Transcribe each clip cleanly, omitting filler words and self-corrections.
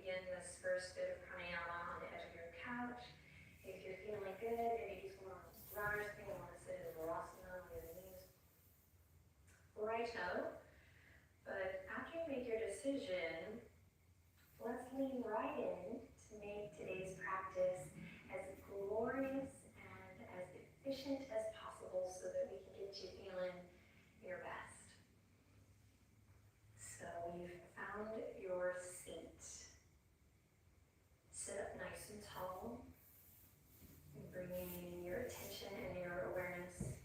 begin this first bit of pranayama on the edge of your couch. If you're feeling good, maybe just want to run or something, you want to sit in Virasana with your knees right-o. But after you make your decision, let's lean right in to make today's practice as glorious and as efficient as possible so that we can get you feeling your best. So you've found your seat. Sit up nice and tall, and bringing your attention and your awareness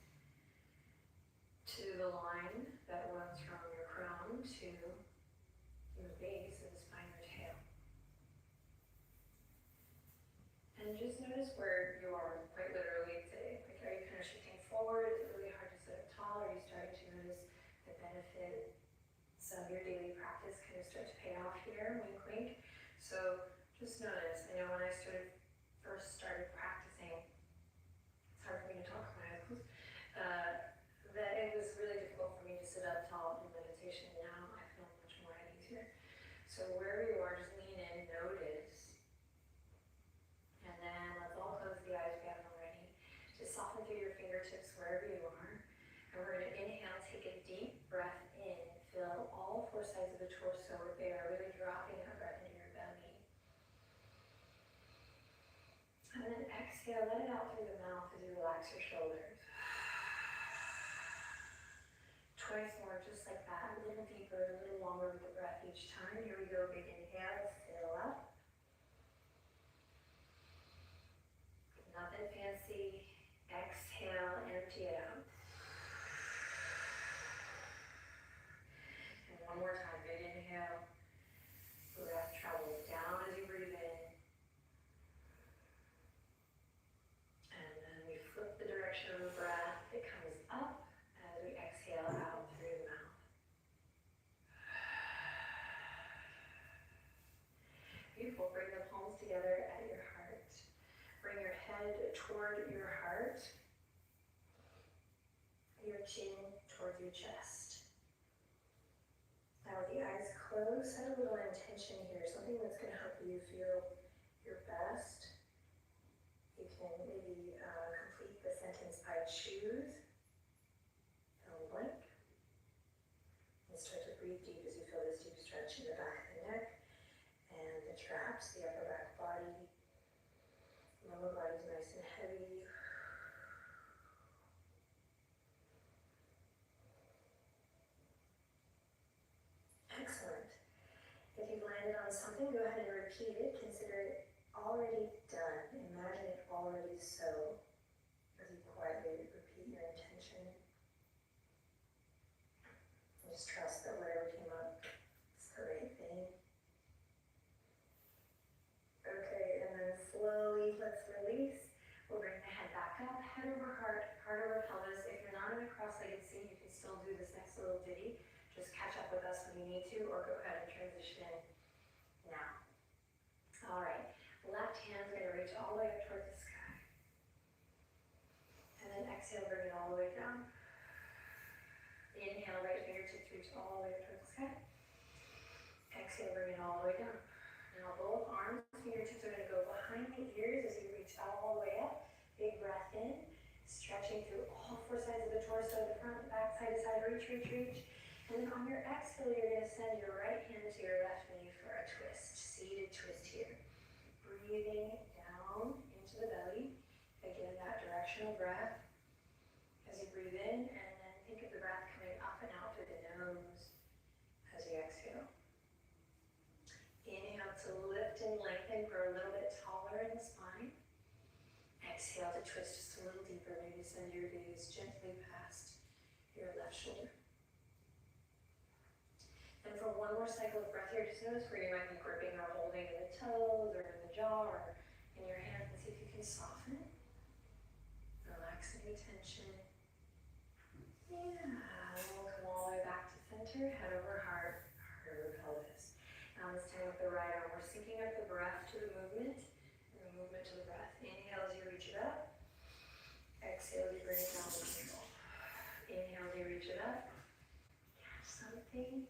to the line that runs from your crown to your base of the spine or tail. And just notice where you are quite literally today. Like, are you kind of shifting forward? Is it really hard to sit up tall? Are you starting to notice the benefits of your daily practice kind of start to pay off here? Wink, wink. So just notice. I know when I first started practicing, it's hard for me to talk with my eyes closed, that it was really difficult for me to sit up tall in meditation. Now I feel much more at ease here. So wherever you are, just lean in, notice. And then let's all close the eyes if you haven't already. Just soften through your fingertips wherever you are. And we're going to inhale, take a deep breath in. Fill all four sides of the torso with air, really dropping that breath into your belly. And then exhale, let it out through the mouth as you relax your shoulders. Twice more, just like that. A little deeper, a little longer with the breath each time. Here we go, big inhale, fill up. Nothing fancy. Exhale, empty it out. And one more time, big inhale. Breath travels down as you breathe in. And then we flip the direction of the breath. It comes up as we exhale out through the mouth. Beautiful. Bring the palms together at your heart. Bring your head toward your heart. Your chin towards your chest. Now with the eyes closed, set a little intention here. Something that's going to help you feel your best. You can maybe complete the sentence I choose. Fill in the blank. And start to breathe deep as you feel this deep stretch in the back of the neck and the traps, the upper back body. Lower body's nice and heavy. Excellent. If you've landed on something, go ahead and repeat it. Consider it already done. Imagine it already so. As you quietly repeat your intention. And just trust that whatever came up is the right thing. Okay, and then slowly let's release. We'll bring the head back up, head over heart, heart over pelvis. If you're not in a cross-legged seat, you can still do this next little ditty. Just catch up with us when you need to, or go ahead and transition now. All right, left hand's going to reach all the way up towards the sky. And then exhale, bring it all the way down. Inhale, right fingertips reach all the way up towards the sky. Exhale, bring it all the way down. Now both arms, fingertips are going to go behind the ears as you reach all the way up. Big breath in, stretching through all four sides of the torso, the front, the back, side to side, reach, reach, reach. And then on your exhale, you're going to send your right hand to your left knee for a twist, seated twist here. Breathing down into the belly. Again, that directional breath as you breathe in, and then think of the breath coming up and out through the nose as you exhale. Inhale to lift and lengthen, grow a little bit taller in the spine. Exhale to twist just a little deeper. Maybe send your gaze gently past your left shoulder. And for one more cycle of breath here, just notice where you might be gripping or holding in the toes or in the jaw or in your hands, and see if you can soften. Relax any tension. Yeah, and we'll come all the way back to center, head over heart, heart over pelvis. Now this time with the right arm, we're syncing up the breath to the movement, and the movement to the breath. Inhale as you reach it up. Exhale as you bring it down to control. Inhale as you reach it up. Catch something.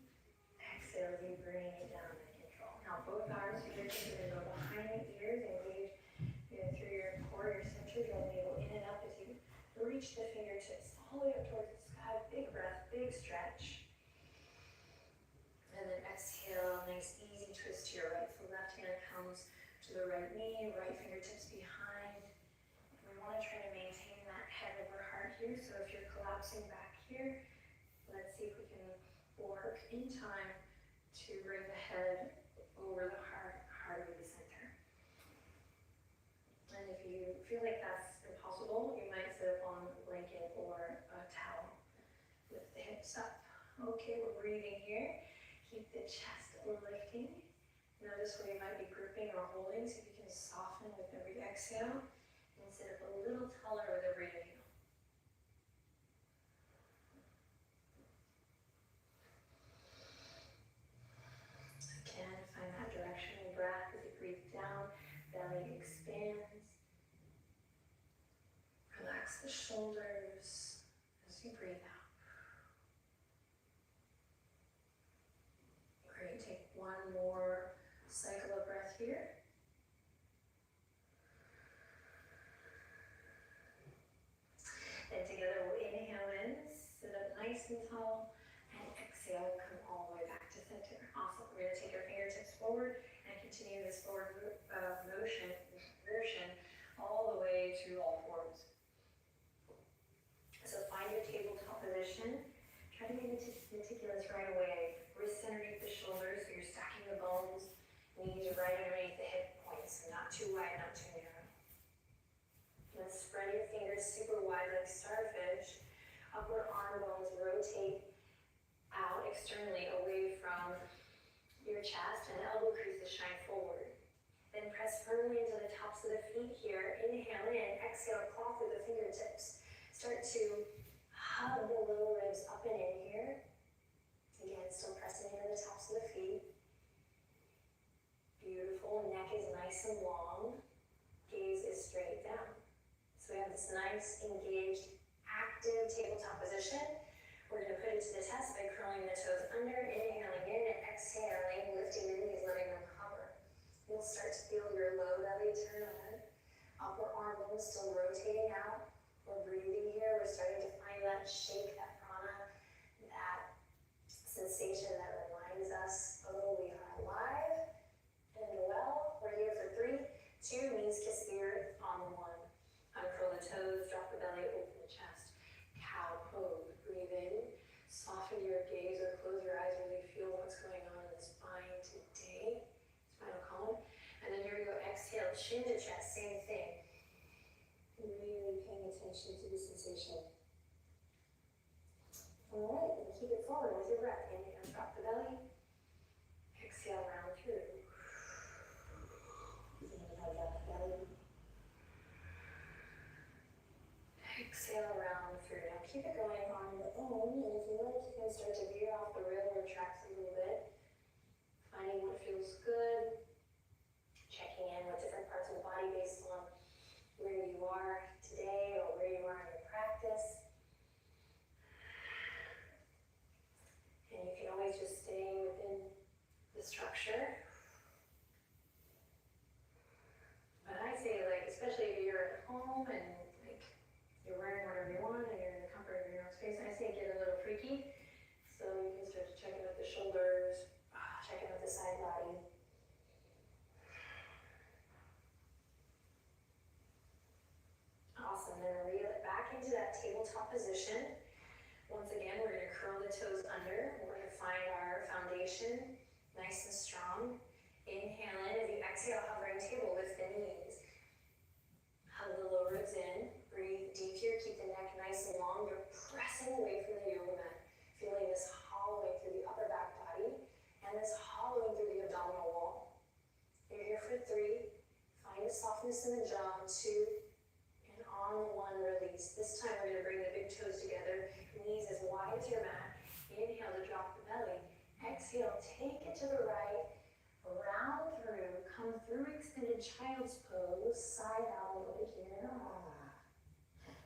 Exhale as you bring it down to control. Now both arms, fingertips are going to go behind the ears, engage through your core, your center, your navel, in and up as you reach the fingertips all the way up towards the sky. Big breath, big stretch. And then exhale, nice easy twist to your right. So left hand comes to the right knee, right fingertips behind. And we want to try to maintain that head over heart here. So if you're collapsing back here, let's see if we can work in time to bring the head over the heart, heart over the center. And if you feel like that's impossible, you might sit up on a blanket or a towel. Lift the hips up. Okay, we're breathing here. Keep the chest lifting. Notice where you might be gripping or holding, so you can soften with every exhale and sit up a little taller with every inhale. Again, find that directional breath as you breathe down, belly expands. Relax the shoulders as you breathe out. Great, take one more cycle of breath here. Then together we'll inhale in, sit up nice and tall, and exhale, come all the way back to center. Awesome. We're going to take our fingertips forward and continue this forward motion all the way to all fours. So find your tabletop position. Try to be meticulous right away. Wrists underneath the shoulders, so you're stacking the bones. Knees right underneath the hip points, so not too wide, not too narrow. Then spread your fingers super wide like starfish. Upper arm bones rotate out externally away from your chest, and elbow creases shine forward. Then press firmly into the tops of the feet here. Inhale in, exhale, claw through the fingertips. Start to hug the lower ribs up and in here. Again, still pressing into the tops of the feet. Beautiful, neck is nice and long. Gaze is straight down. So we have this nice, engaged, active tabletop position. We're going to put it to the test by curling the toes under, inhaling in, and exhaling, lifting the knees, letting them hover. You'll start to feel your low belly turn on. Upper arm bones still rotating out. We're breathing here. We're starting to find that shake, that prana, that sensation that reminds us, oh, we are alive and well. We're here for 3, 2, knees kiss the earth on 1. Uncurl the toes, drop the belly, open the chest. Cow pose. Breathe in, soften your gaze or close your eyes, really feel what's going on in the spine today. Spinal column. And then here we go, exhale, chin to chest, same thing. Really paying attention to the sensation. Alright, then keep it forward with your breath. Inhale, drop the belly. Exhale, round through. Inhale, drop the belly. Exhale, round through. Now keep it going on your own, and if you like, you can start to veer off the railroad tracks a little bit. Finding what feels good. Checking in with different parts of the body based on where you are today or where you are in your practice. And you can always just stay within the structure. But I say, like, especially if you're at home and like you're wearing whatever you want and you're in the comfort of your own space, I say get a little freaky. So you can start to check in with the shoulders, check in with the side body. Awesome, then reel it back into that tabletop position. Once again, we're going to curl the toes under. We're going to find our foundation nice and strong. Inhale in, as you exhale, hovering table, lift the knees. Hug the low ribs in. Breathe deep here, keep the neck nice and long. You're pressing away from the yoga mat. Feeling this hollowing through the upper back body and this hollowing through the abdominal wall. You're here for 3. Find a softness in the jaw. 2. And on 1, release. This time we're going to bring the big toes together. Knees as wide as your mat. Inhale to drop the belly. Exhale, take it to the right. Round through. Come through extended child's pose. Side out a little bit here.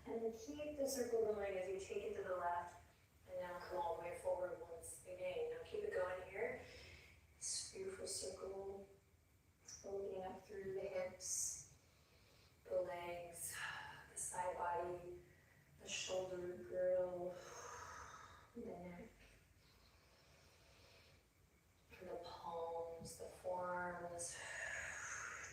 And then keep the circle going as you take it to the left. And now come all the way forward once again. Now keep it going here. This beautiful circle. through the hips, the legs, the side body, the shoulder girdle, the neck, the palms, the forearms.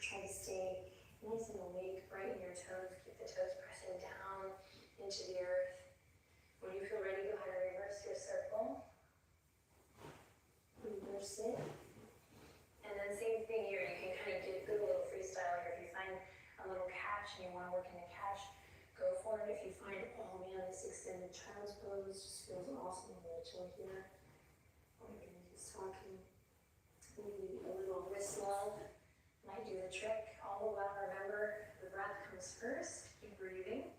Try to stay nice and awake, brighten your toes, keep the toes pressing down into the earth. When you feel ready, go ahead and reverse your circle. Reverse it. And then same thing here, you can kind of do a little freestyle here. If you find a little catch and you want to work in a catch, go for it. If you find, oh man, this extended child's pose just feels awesome, I'm going to chill here. Or you're going to do stocking. Maybe a little wrist love might do the trick. All the while, remember, the breath comes first. Keep breathing.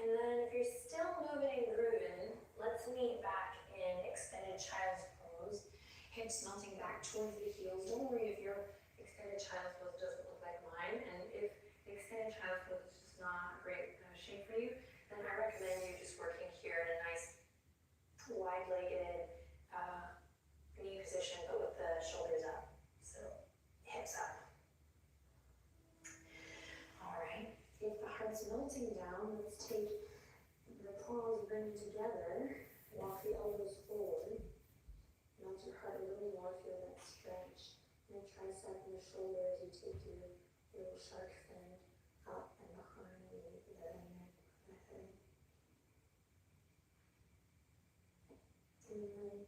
And then if you're still moving and grooving, let's meet back in extended child's pose. Hips melting back towards the heels. Don't worry if your extended child's pose doesn't look like mine. And if the extended child's pose is just not a great shape for you, then I recommend you just working here in a nice wide-legged knee position, but with the shoulders up. So hips up. All right. If the heart's melting down, let's take the palms, bring them together, walk the elbows forward, melt your heart a little more, feel that stretch, and tricep and the shoulder as you take your little shark fin up and behind the neck, the head. And then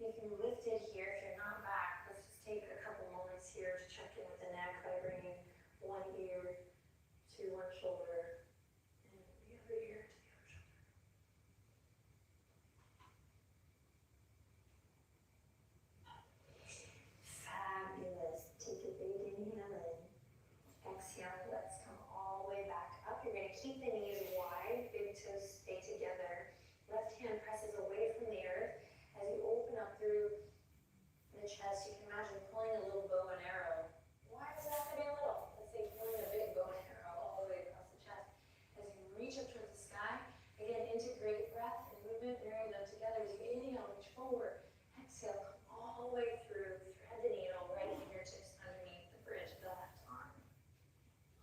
if you're lifted here, if you're not back, let's just take a couple moments here to check in with the neck by bringing one ear to one shoulder and the other ear to the other shoulder. Fabulous. Take a big inhale in. Exhale, let's come all the way back up. You're going to keep the knees wide, big toes stay together. Left hand presses away from the earth. As you open up through the chest, you can imagine pulling a little bow and arrow. Why does it have to be little? Let's say pulling a big bow and arrow all the way across the chest. As you reach up towards the sky, again, integrate breath and movement, marry them together. As you inhale, reach forward. Exhale, come all the way through. Thread the needle, right fingertips underneath the bridge of the left arm.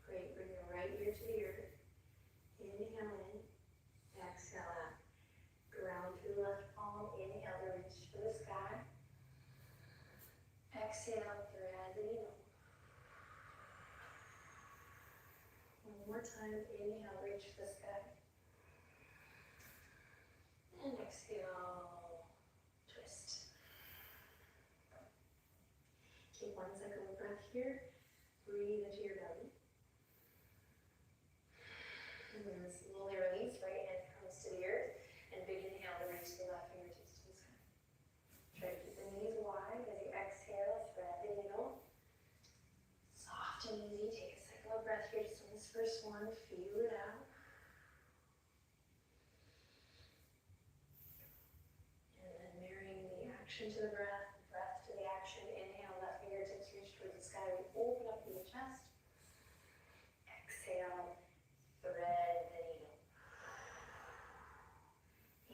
Great, bring your right ear to the earth. Inhale in, exhale out. Ground through the left palm, inhale to reach for the sky. Exhale, thread the needle. One more time, inhale, reach for the sky. And exhale, twist. Keep 1 second of breath here. Breathe into your belly. And then slowly release, right hand comes to the earth. And big inhale to reach the left fingertips to the sky. Try to keep the knees wide as you exhale, thread the needle. Soft and easy. Take a cycle of breath here just on this first one. Feel it out. And then marrying the action to the breath, breath to the action. Inhale, left fingertips reach towards the sky. We open up through the chest. Exhale, thread the needle.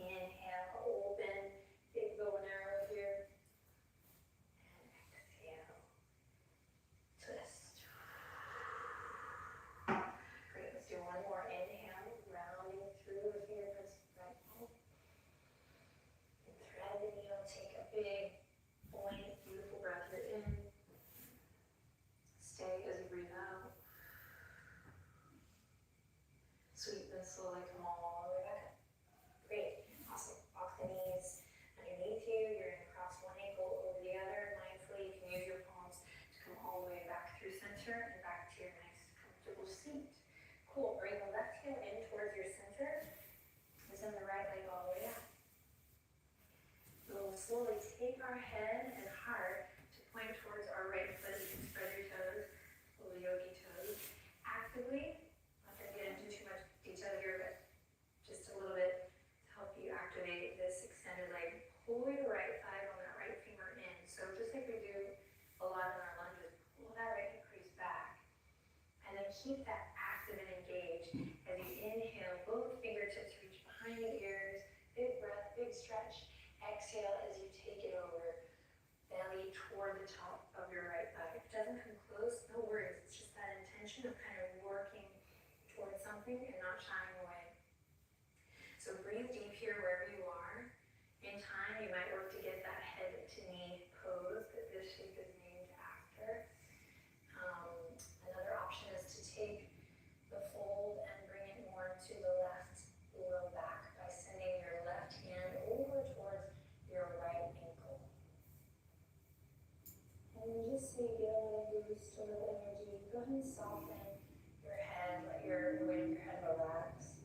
Inhale, open, big bow and arrow here. And exhale, twist. Great, let's do one more. Inhale, rounding through the fingertips, right palm. And thread the needle, take a big, buoyant, beautiful breath here in. Stay as you breathe out. Sweep and slowly come all the way back up. Great. Awesome. Walk the knees underneath you. You're going to cross one ankle over the other. Mindfully, you can use your palms to come all the way back through center and back to your nice, comfortable seat. Cool. Bring the left heel in towards your center. And send the right leg all the way out. We'll slowly take our head and heart to point towards our right foot. You can spread your toes, little yogi toes. Actively, I'm not going to get into too much detail here, but just a little bit to help you activate this extended leg. Pull your right thigh on that right femur in. So just like we do a lot in our lunges, pull that right hip crease back. And then keep that active and engaged. As you inhale, both fingertips reach behind shying away. So breathe deep here wherever you are. In time, you might work to get that head to knee pose that this shape is named after. Another option is to take the fold and bring it more to the left low back by sending your left hand over towards your right ankle. And then just so you get a little boost, a little energy, go ahead and soften your head, let the weight of your head relax.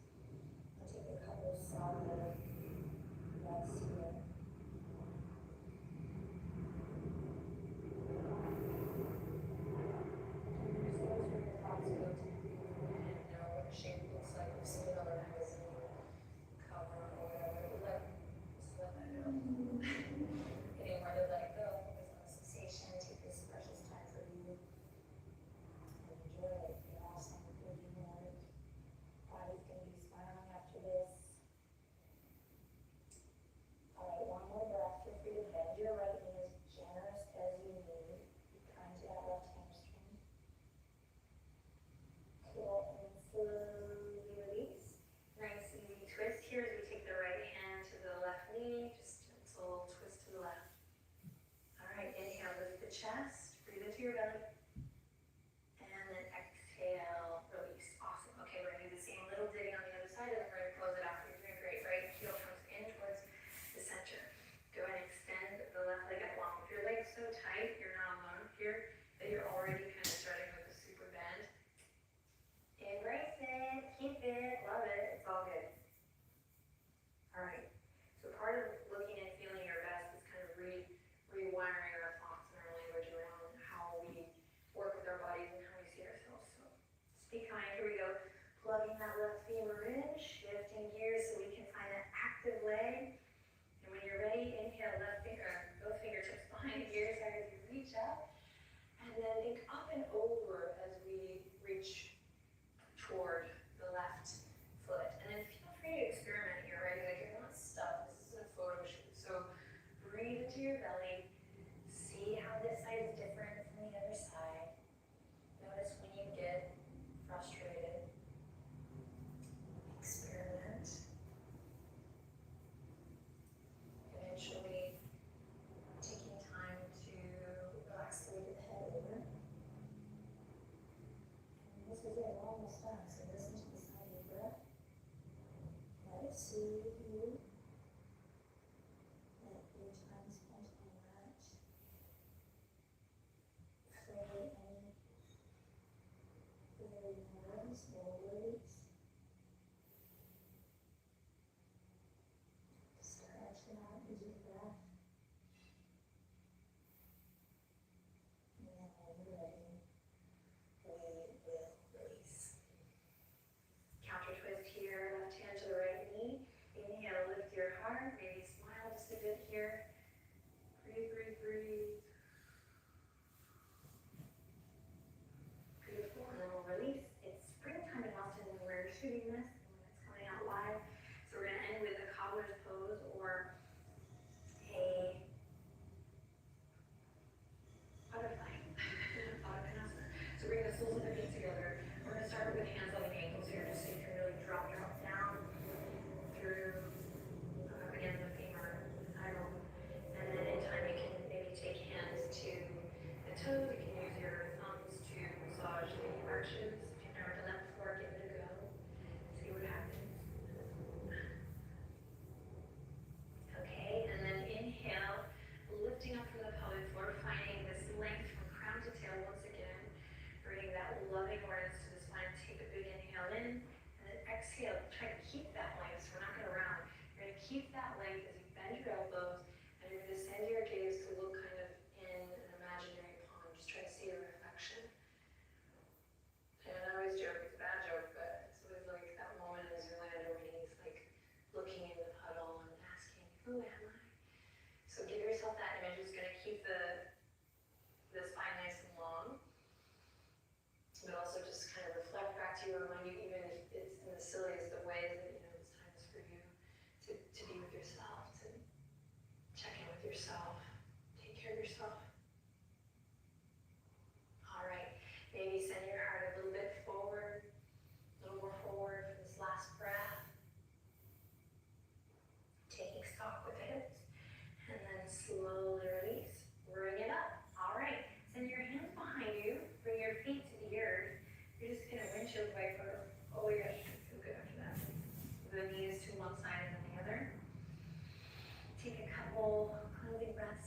And take a couple of soft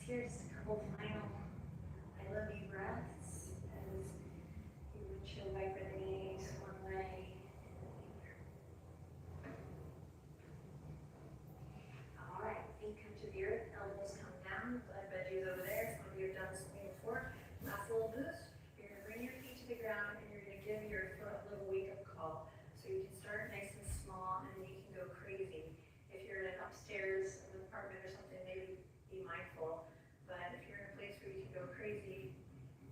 here, just a couple final I love you breaths as you windshield wiper the knees one way and the other. All right, feet come to the earth, elbows come down, blood veggies over there. Some of you have done this with me before. Last little boost. You're going to bring your feet to the ground and you're going to give your foot a little wake-up call. So you can start nice and small and then you can go crazy. If you're in an upstairs in an apartment or something, maybe be mindful. But if you're in a place where you can go crazy,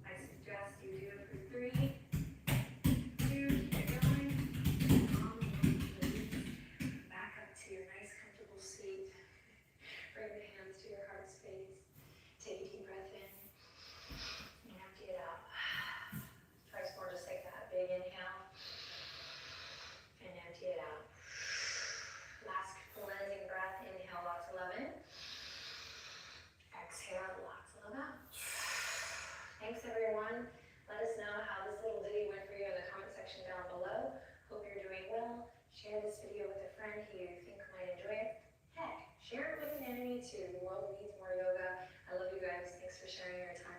I suggest you do it for 3, 2, keep it going. Back up to your nice comfortable seat. Bring the hands to your heart space. Take a deep breath in and empty it out. Try some more just like that. Big inhale and empty it out. Last cleansing breath. Inhale lots of love in. Exhale lots of love out. Thanks everyone. Let us know how this little ditty went for you in the comment section down below. Hope you're doing well. Share this video with a friend who you think might enjoy it. Heck, share it with an enemy too. The world needs more yoga. I love you guys. Thanks for sharing your time.